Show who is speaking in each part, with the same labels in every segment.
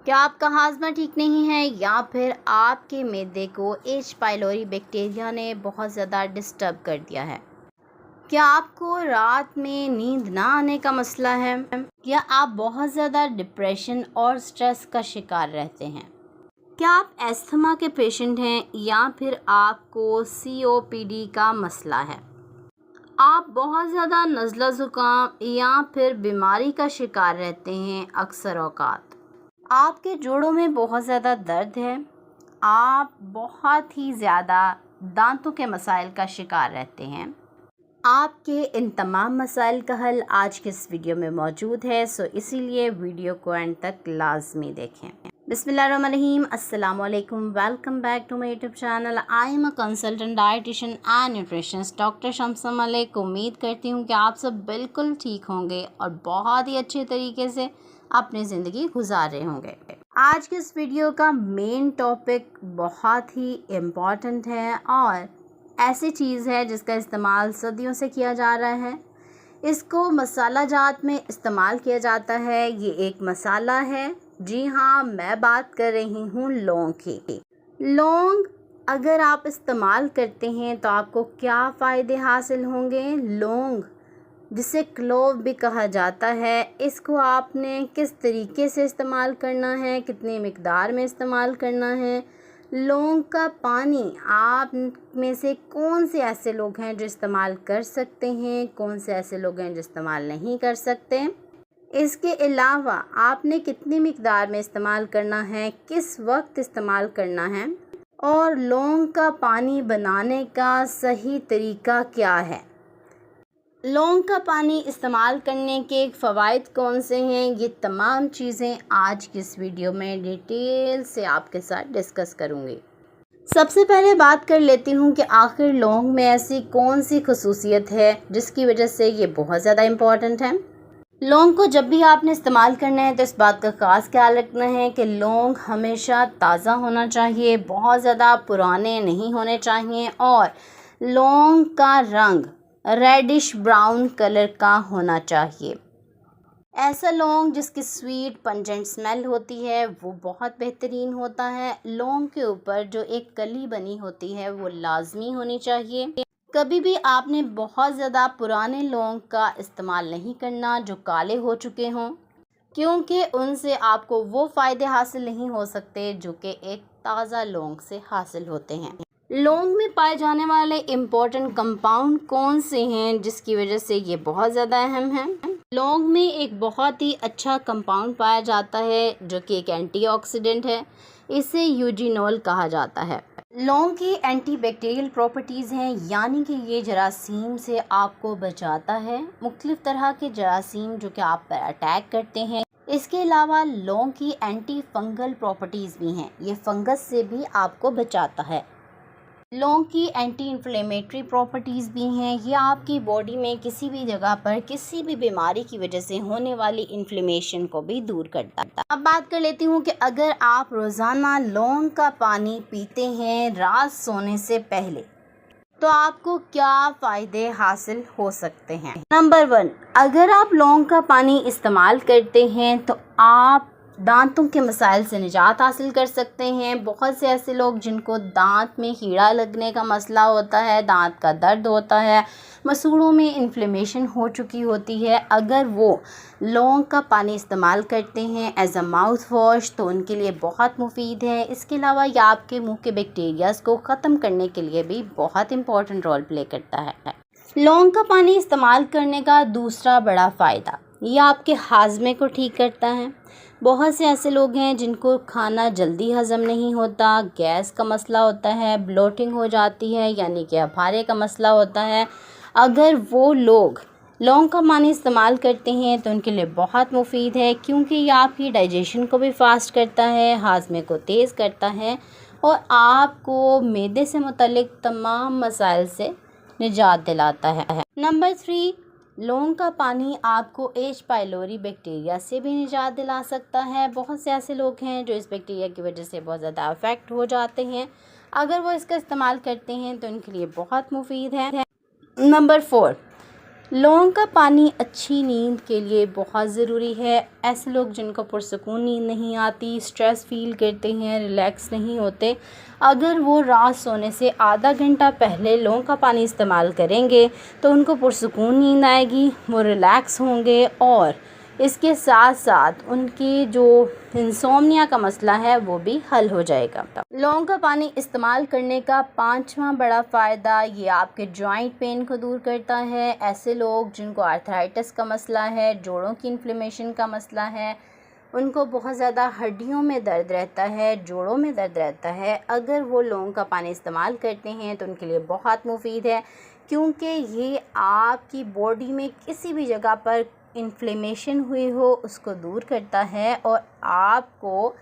Speaker 1: क्या आपका हाजमा ठीक नहीं है या फिर आपके मैदे को एच पाइलोरी बैक्टीरिया ने बहुत ज़्यादा डिस्टर्ब कर दिया है? क्या आपको रात में नींद ना आने का मसला है? या आप बहुत ज़्यादा डिप्रेशन और स्ट्रेस का शिकार रहते हैं? क्या आप अस्थमा के पेशेंट हैं या फिर आपको COPD का मसला है? आप बहुत ज़्यादा नज़ला ज़ुकाम या फिर बीमारी का शिकार रहते हैं अक्सर औक़ात? आपके जोड़ों में बहुत ज़्यादा दर्द है, आप बहुत ही ज़्यादा दांतों के मसाइल का शिकार रहते हैं। आपके इन तमाम मसाइल का हल आज के इस वीडियो में मौजूद है, सो इसीलिए वीडियो को एंड तक लाजमी देखें। बिस्मिल्लाहिर्रहमानिर्रहीम, अस्सलाम वालेकुम, welcome back to my YouTube channel. I am a consultant dietitian and nutritionist doctor Shams Malik. उम्मीद करती हूँ कि आप सब बिल्कुल ठीक होंगे और बहुत ही अच्छे तरीके से अपनी ज़िंदगी गुजार रहे होंगे। आज के इस वीडियो का मेन टॉपिक बहुत ही इम्पॉर्टेंट है और ऐसी चीज़ है जिसका इस्तेमाल सदियों से किया जा रहा है। इसको मसाला जात में इस्तेमाल किया जाता है। ये एक मसाला है, जी हाँ, मैं बात कर रही हूँ लौंग की। लौंग अगर आप इस्तेमाल करते हैं तो आपको क्या फ़ायदे हासिल होंगे? लौंग, जिसे क्लोव भी कहा जाता है, इसको आपने किस तरीके से इस्तेमाल करना है, कितनी मिकदार में इस्तेमाल करना है। लौंग का पानी आप में से कौन से ऐसे लोग हैं जो इस्तेमाल कर सकते हैं, कौन से ऐसे लोग हैं जो इस्तेमाल नहीं कर सकते। इसके अलावा आपने कितनी मिकदार में इस्तेमाल करना है, किस वक्त इस्तेमाल करना है और लौंग का पानी बनाने का सही तरीका क्या है। लौंग का पानी इस्तेमाल करने के फ़वाइद कौन से हैं, ये तमाम चीज़ें आज की इस वीडियो में डिटेल से आपके साथ डिस्कस करूँगी। सबसे पहले बात कर लेती हूँ कि आखिर लौंग में ऐसी कौन सी खसूसियत है जिसकी वजह से ये बहुत ज़्यादा इम्पॉर्टेंट है। लौंग को जब भी आपने इस्तेमाल करना है तो इस बात का ख़ास ख्याल रखना है कि लौंग हमेशा ताज़ा होना चाहिए, बहुत ज़्यादा पुराने नहीं होने चाहिए और लौंग का रंग रेडिश ब्राउन कलर का होना चाहिए। ऐसा लौंग जिसकी स्वीट पंजेंट स्मेल होती है वो बहुत बेहतरीन होता है। लौंग के ऊपर जो एक कली बनी होती है वो लाजमी होनी चाहिए। कभी भी आपने बहुत ज़्यादा पुराने लौंग का इस्तेमाल नहीं करना जो काले हो चुके हों, क्योंकि उनसे आपको वो फ़ायदे हासिल नहीं हो सकते जो कि एक ताज़ा लौंग से हासिल होते हैं। लौंग में पाए जाने वाले इम्पोर्टेंट कंपाउंड कौन से हैं जिसकी वजह से ये बहुत ज़्यादा अहम है। लौंग में एक बहुत ही अच्छा कंपाउंड पाया जाता है जो कि एक एंटीऑक्सीडेंट है, इसे यूजिनोल कहा जाता है। लौंग की एंटीबैक्टीरियल प्रॉपर्टीज़ हैं, यानी कि ये जरासीम से आपको बचाता है, मुख्तलिफ़ तरह के जरासीम जो कि आप पर अटैक करते हैं। इसके अलावा लौंग की एंटी फंगल प्रॉपर्टीज़ भी हैं, ये फंगस से भी आपको बचाता है। लौंग की एंटी इन्फ्लेमेटरी प्रॉपर्टीज़ भी हैं, ये आपकी बॉडी में किसी भी जगह पर किसी भी बीमारी की वजह से होने वाली इन्फ्लेमेशन को भी दूर करता है। अब बात कर लेती हूँ कि अगर आप रोज़ाना लौंग का पानी पीते हैं रात सोने से पहले तो आपको क्या फ़ायदे हासिल हो सकते हैं। नंबर 1, अगर आप लौंग का पानी इस्तेमाल करते हैं तो आप दांतों के मसाइल से निजात हासिल कर सकते हैं। बहुत से ऐसे लोग जिनको दांत में कीड़ा लगने का मसला होता है, दांत का दर्द होता है, मसूड़ों में इन्फ्लेमेशन हो चुकी होती है, अगर वो लौंग का पानी इस्तेमाल करते हैं एज अ माउथ वॉश तो उनके लिए बहुत मुफीद है। इसके अलावा यह आपके मुंह के बैक्टीरियाज को ख़त्म करने के लिए भी बहुत इंपॉर्टेंट रोल प्ले करता है। लौंग का पानी इस्तेमाल करने का दूसरा बड़ा फ़ायदा, यह आपके हाजमे को ठीक करता है। बहुत से ऐसे लोग हैं जिनको खाना जल्दी हज़म नहीं होता, गैस का मसला होता है, ब्लोटिंग हो जाती है, यानी कि अफारे का मसला होता है। अगर वो लोग लौंग का पानी इस्तेमाल करते हैं तो उनके लिए बहुत मुफीद है, क्योंकि ये आपकी डाइजेशन को भी फास्ट करता है, हाजमे को तेज़ करता है और आपको मैदे से मुतल्लिक तमाम मसाइल से निजात दिलाता है। नंबर 3, लौंग का पानी आपको एच पाइलोरी बैक्टीरिया से भी निजात दिला सकता है। बहुत से ऐसे लोग हैं जो इस बैक्टीरिया की वजह से बहुत ज़्यादा अफेक्ट हो जाते हैं, अगर वो इसका इस्तेमाल करते हैं तो उनके लिए बहुत मुफीद है। नंबर 4, लौंग का पानी अच्छी नींद के लिए बहुत ज़रूरी है। ऐसे लोग जिनको पुरसकून नींद नहीं आती, स्ट्रेस फील करते हैं, रिलैक्स नहीं होते, अगर वो रात सोने से आधा घंटा पहले लौंग का पानी इस्तेमाल करेंगे तो उनको पुरसकून नींद आएगी, वो रिलैक्स होंगे और इसके साथ साथ उनकी जो इंसोम्निया का मसला है वो भी हल हो जाएगा। लौंग का पानी इस्तेमाल करने का पांचवा बड़ा फ़ायदा, ये आपके जॉइंट पेन को दूर करता है। ऐसे लोग जिनको आर्थराइटिस का मसला है, जोड़ों की इन्फ्लेमेशन का मसला है, उनको बहुत ज़्यादा हड्डियों में दर्द रहता है, जोड़ों में दर्द रहता है, अगर वो लौंग का पानी इस्तेमाल करते हैं तो उनके लिए बहुत मुफीद है, क्योंकि ये आपकी बॉडी में किसी भी जगह पर इन्फ्लेमेशन हुई हो उसको दूर करता है और आपको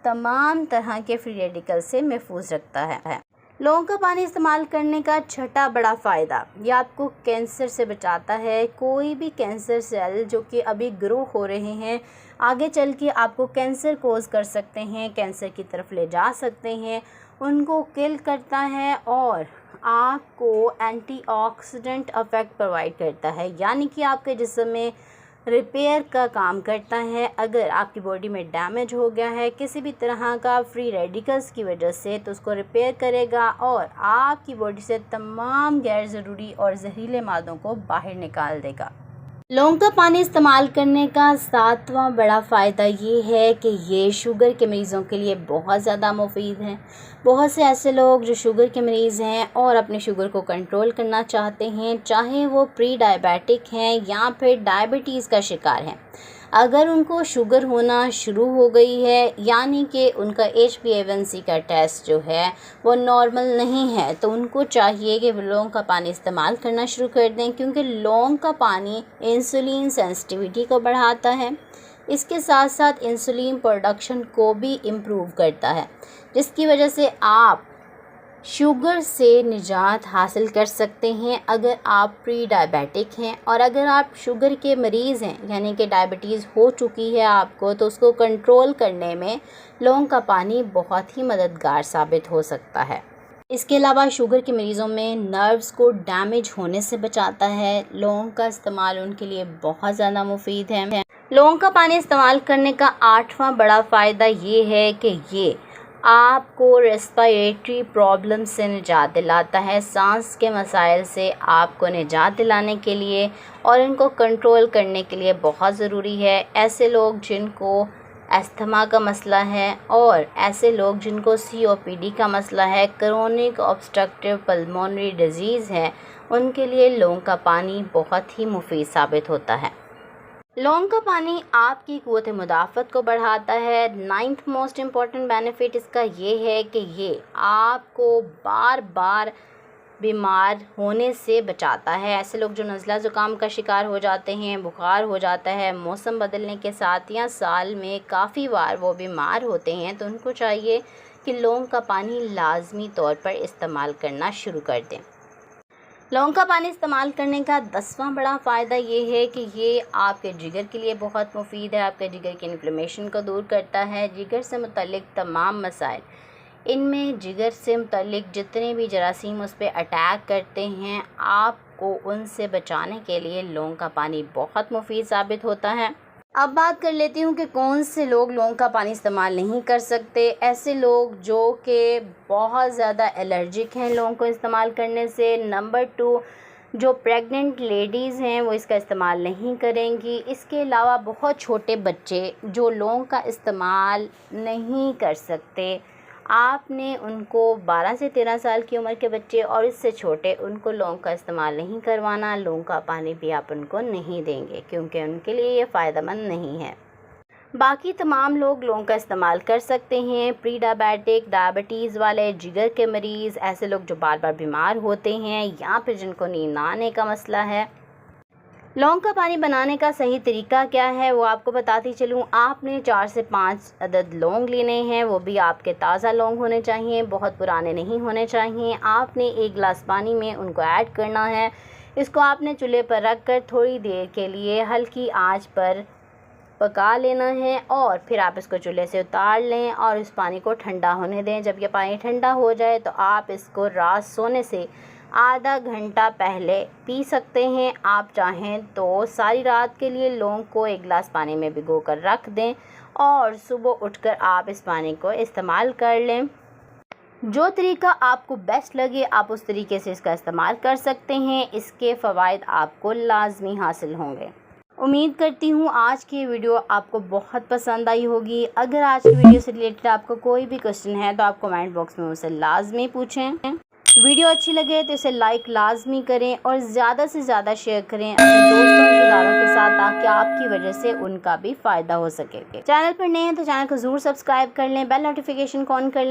Speaker 1: तमाम तरह के फ्री रेडिकल से महफूज रखता है। लौंग का पानी इस्तेमाल करने का छठा बड़ा फ़ायदा, ये आपको कैंसर से बचाता है। कोई भी कैंसर सेल जो कि अभी ग्रो हो रहे हैं, आगे चल के आपको कैंसर कोज कर सकते हैं, कैंसर की तरफ ले जा सकते हैं, उनको किल करता है और आपको एंटीऑक्सीडेंट इफ़ेक्ट प्रोवाइड करता है, यानी कि आपके जिस्म में रिपेयर का काम करता है। अगर आपकी बॉडी में डैमेज हो गया है किसी भी तरह का फ्री रेडिकल्स की वजह से, तो उसको रिपेयर करेगा और आपकी बॉडी से तमाम गैर ज़रूरी और जहरीले मादों को बाहर निकाल देगा। लौंग का पानी इस्तेमाल करने का सातवां बड़ा फ़ायदा ये है कि ये शुगर के मरीज़ों के लिए बहुत ज़्यादा मुफीद है। बहुत से ऐसे लोग जो शुगर के मरीज़ हैं और अपने शुगर को कंट्रोल करना चाहते हैं, चाहे वो प्री डायबिटिक हैं या फिर डायबिटीज़ का शिकार हैं, अगर उनको शुगर होना शुरू हो गई है, यानी कि उनका HbA1c का टेस्ट जो है वो नॉर्मल नहीं है, तो उनको चाहिए कि वो लौंग का पानी इस्तेमाल करना शुरू कर दें, क्योंकि लौंग का पानी इंसुलिन सेंसिटिविटी को बढ़ाता है। इसके साथ साथ इंसुलिन प्रोडक्शन को भी इम्प्रूव करता है, जिसकी वजह से आप शुगर से निजात हासिल कर सकते हैं अगर आप प्री डायबिटिक हैं। और अगर आप शुगर के मरीज़ हैं, यानी कि डायबिटीज़ हो चुकी है आपको, तो उसको कंट्रोल करने में लौंग का पानी बहुत ही मददगार साबित हो सकता है। इसके अलावा शुगर के मरीज़ों में नर्व्स को डैमेज होने से बचाता है। लौंग का इस्तेमाल उनके लिए बहुत ज़्यादा मुफीद है। लौंग का पानी इस्तेमाल करने का आठवां बड़ा फ़ायदा ये है कि ये आपको रेस्पिरेटरी प्रॉब्लम से निजात दिलाता है। सांस के मसाइल से आपको निजात दिलाने के लिए और इनको कंट्रोल करने के लिए बहुत ज़रूरी है। ऐसे लोग जिनको अस्थमा का मसला है और ऐसे लोग जिनको COPD का मसला है, क्रोनिक ऑब्स्ट्रक्टिव पल्मोनरी डिजीज़ है, उनके लिए लौंग का पानी बहुत ही मुफीद साबित होता है। लौंग का पानी आपकी क़ुव्वत मुदाफ़त को बढ़ाता है। नाइन्थ मोस्ट इम्पॉर्टेंट बेनिफिट इसका ये है कि ये आपको बार बार बीमार होने से बचाता है। ऐसे लोग जो नज़ला ज़ुकाम का शिकार हो जाते हैं, बुखार हो जाता है मौसम बदलने के साथ या साल में काफ़ी बार वो बीमार होते हैं, तो उनको चाहिए कि लौंग का पानी लाजमी तौर पर इस्तेमाल करना शुरू कर दें। लौंग का पानी इस्तेमाल करने का 10वां बड़ा फ़ायदा ये है कि ये आपके जिगर के लिए बहुत मुफीद है। आपके जिगर की इन्फ्लेमेशन को दूर करता है। जिगर से मुतल्लिक तमाम मसाइल, इनमें जिगर से मुतल्लिक जितने भी जरासीम उस पर अटैक करते हैं, आपको उनसे बचाने के लिए लौंग का पानी बहुत मुफीद साबित होता है। अब बात कर लेती हूँ कि कौन से लोग लौंग का पानी इस्तेमाल नहीं कर सकते। ऐसे लोग जो कि बहुत ज़्यादा एलर्जिक हैं लौंग को इस्तेमाल करने से। नंबर 2, जो प्रेग्नेंट लेडीज़ हैं वो इसका इस्तेमाल नहीं करेंगी। इसके अलावा बहुत छोटे बच्चे जो लौंग का इस्तेमाल नहीं कर सकते, आपने उनको 12 से 13 साल की उम्र के बच्चे और इससे छोटे, उनको लौंग का इस्तेमाल नहीं करवाना। लौंग का पानी भी आप उनको नहीं देंगे क्योंकि उनके लिए ये फ़ायदेमंद नहीं है। बाकी तमाम लोग लौंग का इस्तेमाल कर सकते हैं। प्री डायबिटिक, डायबिटीज़ वाले, जिगर के मरीज़, ऐसे लोग जो बार बार बीमार होते हैं या फिर जिनको नींद ना आने का मसला है। लौंग का पानी बनाने का सही तरीका क्या है वो आपको बताती चलूँ। आपने 4 से 5 अदद लौंग लेने हैं, वो भी आपके ताज़ा लौंग होने चाहिए, बहुत पुराने नहीं होने चाहिए। आपने 1 गिलास पानी में उनको ऐड करना है। इसको आपने चूल्हे पर रख कर थोड़ी देर के लिए हल्की आंच पर पका लेना है और फिर आप इसको चूल्हे से उतार लें और इस पानी को ठंडा होने दें। जब ये पानी ठंडा हो जाए तो आप इसको रात सोने से आधा घंटा पहले पी सकते हैं। आप चाहें तो सारी रात के लिए लौंग को एक गिलास पानी में भिगो कर रख दें और सुबह उठकर आप इस पानी को इस्तेमाल कर लें। जो तरीका आपको बेस्ट लगे आप उस तरीके से इसका इस्तेमाल कर सकते हैं। इसके फ़वाइद आपको लाजमी हासिल होंगे। उम्मीद करती हूँ आज की वीडियो आपको बहुत पसंद आई होगी। अगर आज की वीडियो से रिलेटेड आपको कोई भी क्वेश्चन है तो आप कमेंट बॉक्स में मुझसे लाजमी पूछें। वीडियो अच्छी लगे तो इसे लाइक लाजमी करें और ज़्यादा से ज़्यादा शेयर करें अपने दोस्तों रिश्तेदारों के साथ, ताकि आपकी वजह से उनका भी फ़ायदा हो सके। चैनल पर नए हैं तो चैनल को ज़रूर सब्सक्राइब कर लें, बेल नोटिफिकेशन को ऑन कर लें।